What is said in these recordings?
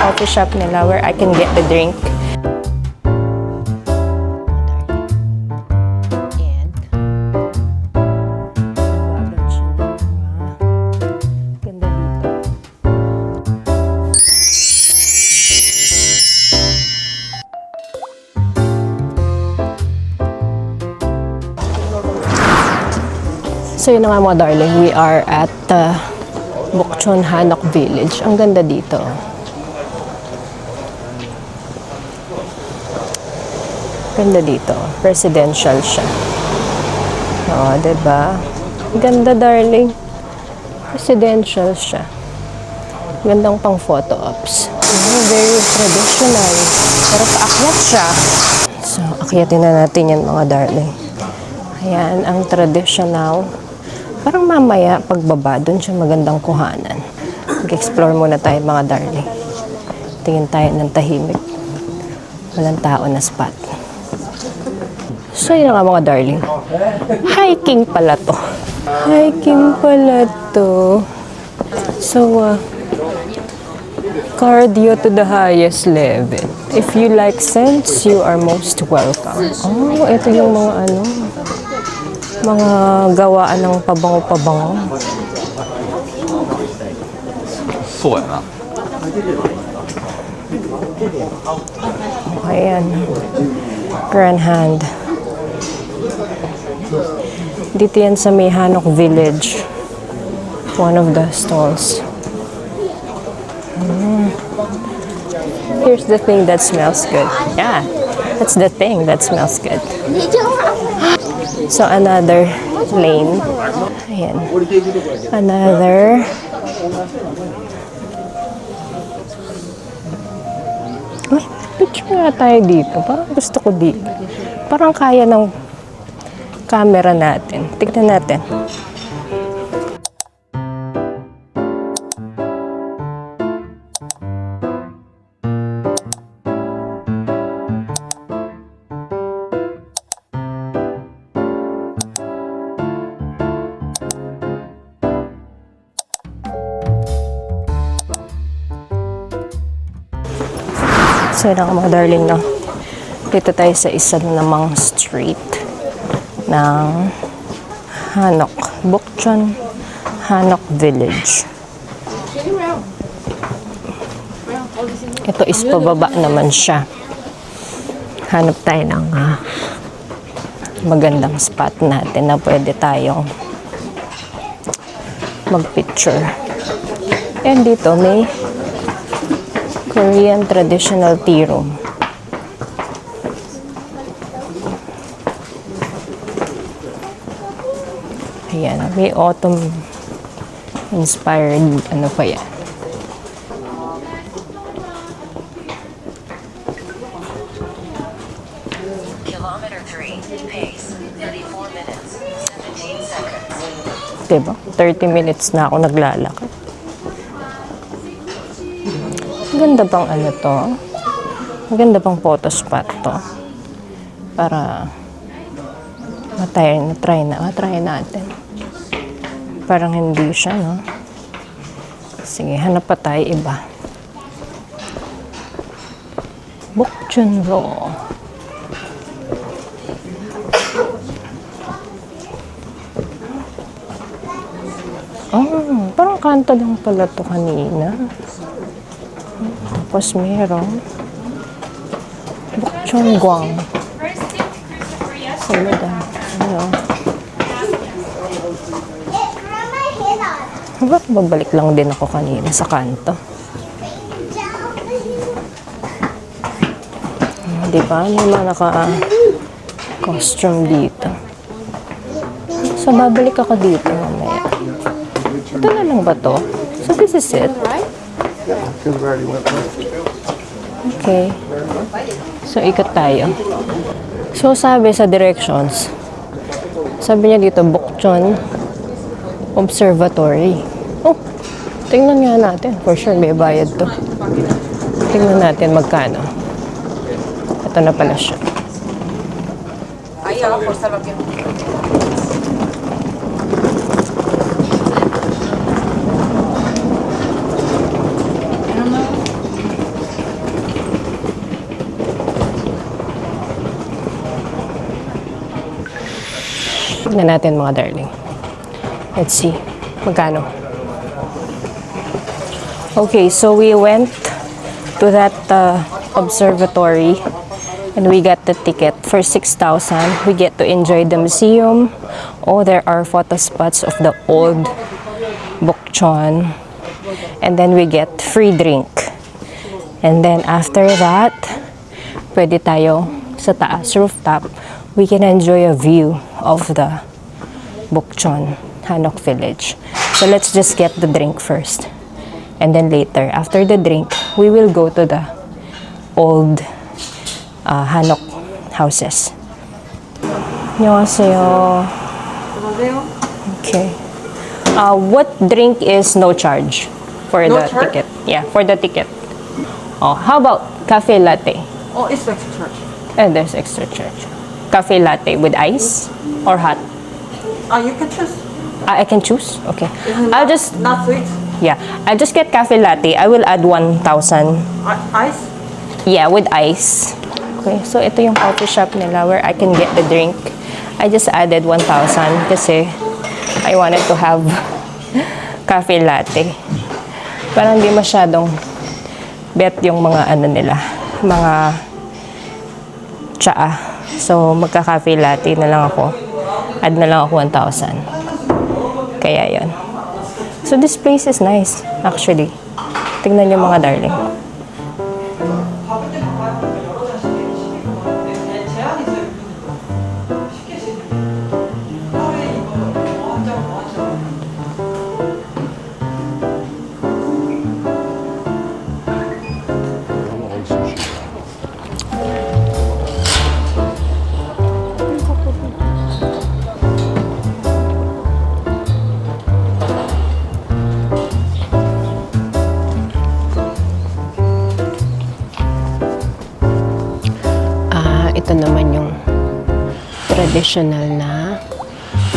coffee shop nila where I can get the drink. So yun na nga mga darling, we are at Bukchon Hanok Village. Ang ganda dito. Ganda dito. Residential siya. Oo, diba? Ganda darling. Residential siya. Gandang pang photo ops. Very traditional. Pero paakyat siya. So, akyatin na natin yan mga darling. Ayan, ang traditional. Parang mamaya, pagbaba, doon siya magandang kuhanan. Mag-explore muna tayo mga darling. Tingin tayo ng tahimik. Walang tao na spot. So yun nga mga darling. Hiking pala to. Hiking pala to. So, cardio to the highest level. If you like scents, you are most welcome. Oh, ito yung mga mga gawaan ng pabango-pabango. Okay, yan. Grand Hand. Dito yan sa may Hanok Village. One of the stalls. Here's the thing that smells good. Yeah, that's the thing that smells good. So, another lane. Ayan. Another. Uy, picture nga tayo dito. Parang gusto ko dito. Parang kaya ng camera natin. Tignan natin. So yun mga darling, no? Dito tayo sa isa namang street ng Hanok. Bukchon Hanok Village. Ito is pababa naman siya. Hanap tayo ng magandang spot natin na pwede tayong mag-picture. And dito may Korean traditional tea room. Ayan, may autumn inspired ano pa yan. Kilometer 3, pace 34 minutes, 17 seconds. Diba? 30 minutes na ako naglalakad. Maganda bang ano to? Maganda bang photo spot to? Para matry natin. Parang hindi siya, no? Sige, hanap pa tayo iba. Bukchon Raw. Oh, parang kanto lang pala to kanina. Tapos meron Bukchon Guang. Ano? Bakit babalik lang din ako kanina sa kanto? Di ba? May mga naka-costume dito. So, babalik ako dito mamaya. Ito na lang ba to? So, this is it. Okay. So, ikot tayo. So, sabi sa directions, sabi niya dito, Bukchon Observatory. Oh, tingnan nga natin. For sure, may bayad to. Tingnan natin magkano. Ito na pala siya. Tignan natin mga darling. Let's see. Magkano? Okay, so we went to that observatory and we got the ticket for 6,000. We get to enjoy the museum. Oh, there are photo spots of the old Bokchon. And then we get free drink. And then after that, pwede tayo sa taas rooftop. We can enjoy a view of the Bokchon, Hanok Village. So let's just get the drink first. And then later, after the drink, we will go to the old Hanok houses. 안녕하세요. Okay. What drink is no charge for the ticket? Yeah, for the ticket. Oh, how about cafe latte? Oh, it's extra charge. And there's extra charge. Cafe latte with ice or hot? You can choose. I can choose? Okay. I'll just, Not sweet. yeah, I'll just get cafe latte. I will add 1,000. Ice? Yeah, with ice. Okay, so ito yung coffee shop nila where I can get the drink. I just added 1,000 kasi I wanted to have cafe latte. Parang di masyadong bet yung mga ano nila, mga tsaa. So, magka-cafe latte na lang ako. Add na lang ako 1,000. Kaya yon. So, this place is nice, actually. Tingnan nyo mga darling. Ito naman yung traditional na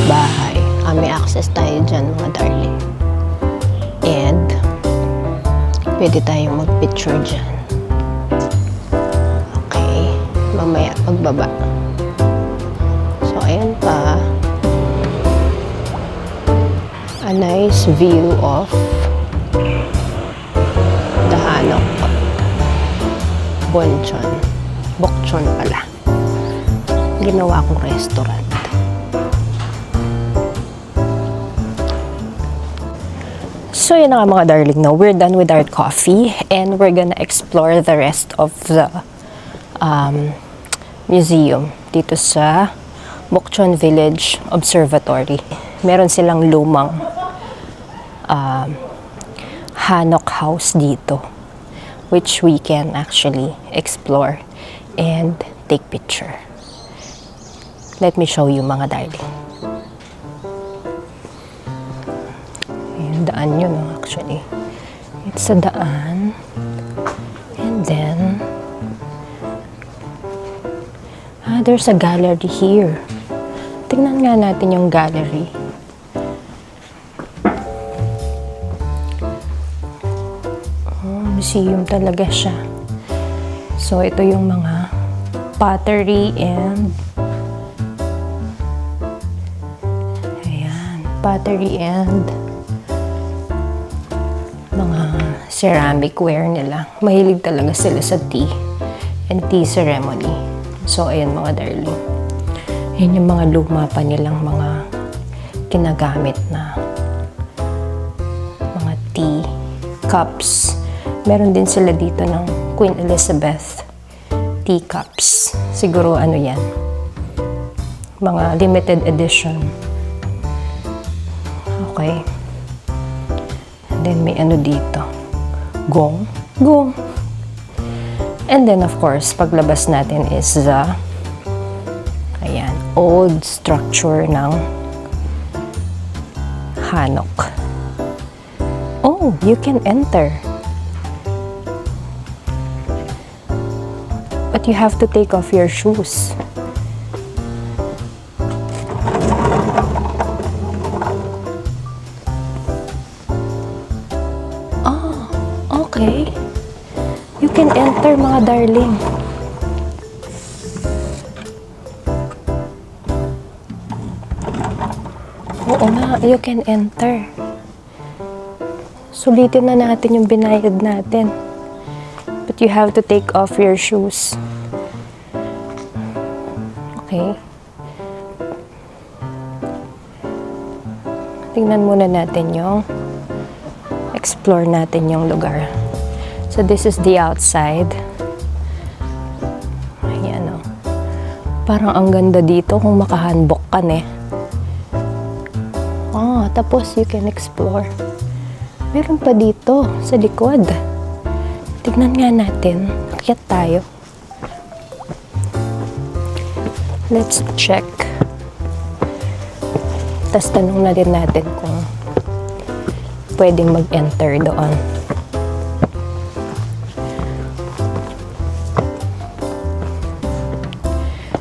bahay. May access tayo dyan mga darling. And pwede tayong mag-picture dyan. Okay. Mamaya pagbaba. So ayan pa. A nice view of the Hanok Bokchon pala. Ginawa kong restaurant. So yun na nga mga darling, no? We're done with our coffee and we're gonna explore the rest of the museum dito sa Bokchon Village Observatory. Meron silang lumang Hanok house dito which we can actually explore and take picture. Let me show you mga darling. Yung daan yun, no, actually. It's a daan. And then, there's a gallery here. Tingnan nga natin yung gallery. Museum talaga siya. So, ito yung mga pottery and pottery and mga ceramic ware nila. Mahilig talaga sila sa tea and tea ceremony. So, ayan mga darling. Ayan yung mga luma pa nilang mga kinagamit na mga tea cups. Meron din sila dito ng Queen Elizabeth teacups. Siguro ano yan. Mga limited edition. Okay. And then may ano dito. Gong. Gong. And then of course, paglabas natin is the ayan, old structure ng Hanok. Oh, you can enter. But you have to take off your shoes. Okay. You can enter mga darling. You can enter. Sulitin na natin yung binayad natin. But you have to take off your shoes. Okay? Tingnan muna natin yung explore natin yung lugar. So this is the outside. Ayan o. Parang ang ganda dito kung makahanbok ka eh. Tapos you can explore. Meron pa dito sa likod. Tignan nga natin. Akyat tayo. Let's check. Tapos tanong na din natin kung pwedeng mag-enter doon.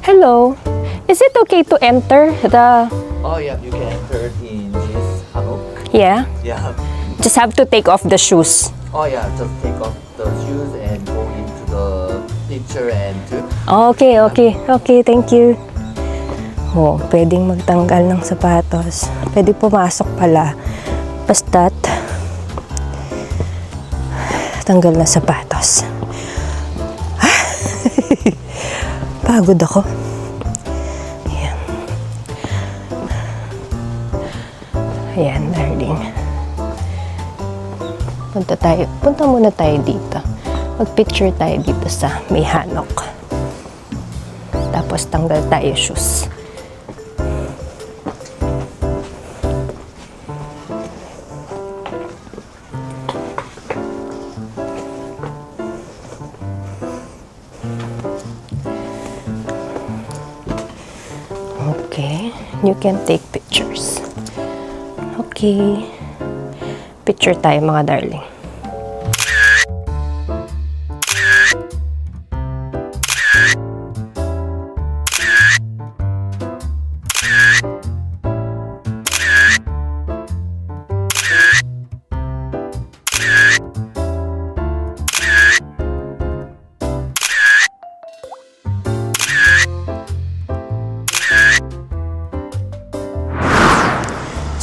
Hello. Is it okay to enter the... Oh yeah, you can enter in this hanok. Yeah? Yeah. Just have to take off the shoes. Oh yeah, just take off the shoes and go into the picture and Okay, okay. Okay, thank you. Pwedeng magtanggal ng sapatos. Pwede pumasok pala. Basta't tanggal na sapatos. Pagod ako. Ayan. Ayan, darling. Punta muna tayo dito. Mag-picture tayo dito sa may hanok. Tapos tanggal tayo shoes. Okay, you can take pictures. Okay. Picture tayo mga darling.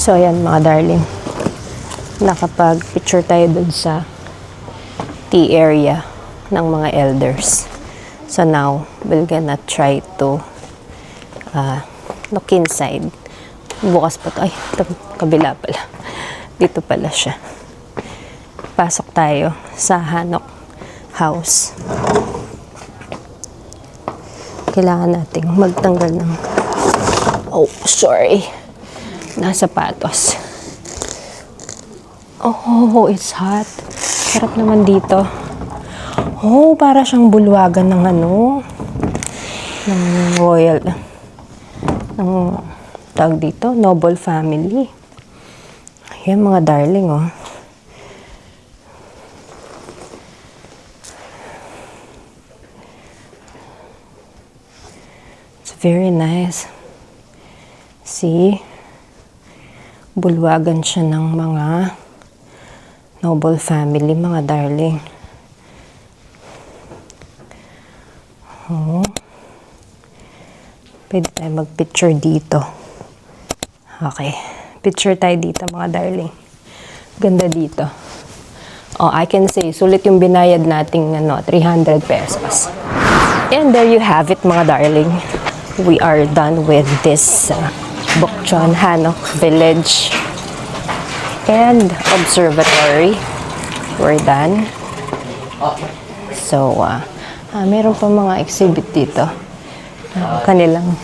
So, ayan mga darling. Nakapag-picture tayo dun sa tea area ng mga elders. So, now, we're gonna try to look inside. Bukas pa to. Ay, ito, kabila pala. Dito pala siya. Pasok tayo sa Hanok House. Kailangan nating magtanggal ng... Oh, sorry. Nasa sapatos. Oh, it's hot. Sarap naman dito. Oh, para siyang bulwagan ng ng royal, ng tawag dito, noble family. Ayan mga darling, oh. It's very nice. See? Bulwagan siya ng mga noble family, mga darling. Oh. Pwede tayo mag-picture dito. Okay. Picture tayo dito, mga darling. Ganda dito. Oh, I can say, sulit yung binayad nating 300 pesos. And there you have it, mga darling. We are done with this Bukchon Hanok Village and Observatory. We're done. So, meron pa mga exhibit dito. Kanilang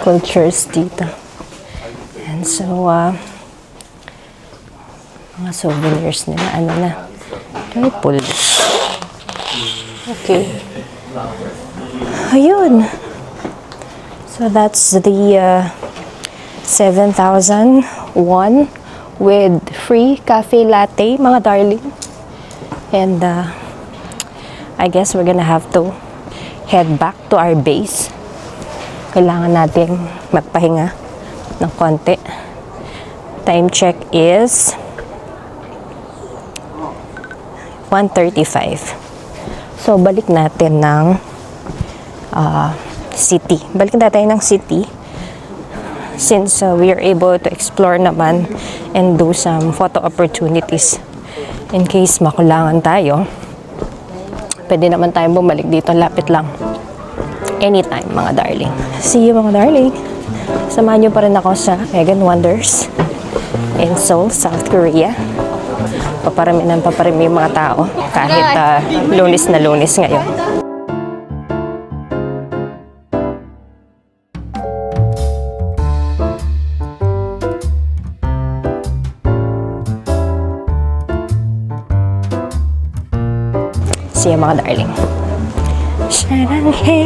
cultures dito. And so, mga souvenirs nila, na. Triple. Okay. Ayun. So, that's the 7,001 with free cafe latte, mga darling. And I guess we're gonna have to head back to our base. Kailangan nating magpahinga ng konti. Time check is 1:35. So, balik natin ng city. Balik natin ng city. since we are able to explore naman and do some photo opportunities. In case makulangan tayo, pwede naman tayong bumalik dito. Lapit lang. Anytime, mga darling. See you, mga darling. Samahan niyo pa rin ako sa Vegan Wonders in Seoul, South Korea. Paparami yung mga tao kahit lunes na lunes ngayon. See you, mga darling. Saranghe.